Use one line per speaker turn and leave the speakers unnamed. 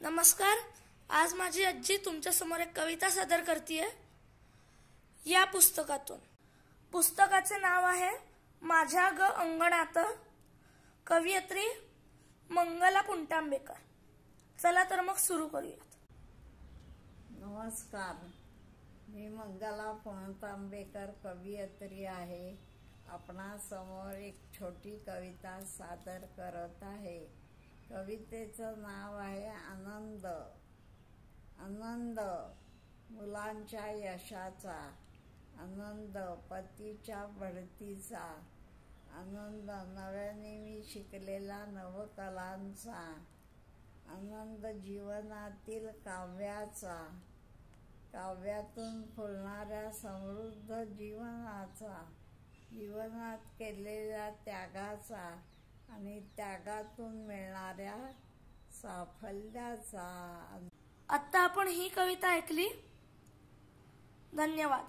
नमस्कार. आज माझी आजी तुमच्या समोर एक कविता सादर करते या पुस्तकातून. पुस्तकाचे नाव आहे माझ्या ग अंगणात. कवयित्री मंगला पुणतांबेकर. चला तर मग सुरू करूयात.
नमस्कार, मी मंगला पुणतांबेकर कवयित्री आहे. आपणासमोर एक छोटी कविता सादर करत आहे. कवितेचं नाव आहे आनंद. आनंद मुलांच्या यशाचा, आनंद पतीच्या बढतीचा, आनंद नव्याने मी शिकलेला नवकलांचा, आनंद जीवनातील काव्याचा, काव्यातून फुलणाऱ्या समृद्ध जीवनाचा, जीवनात केलेल्या त्यागाचा आणि त्यागातून मिळणाऱ्या साफल्याचा.
आता आपण ही कविता ऐकली. धन्यवाद.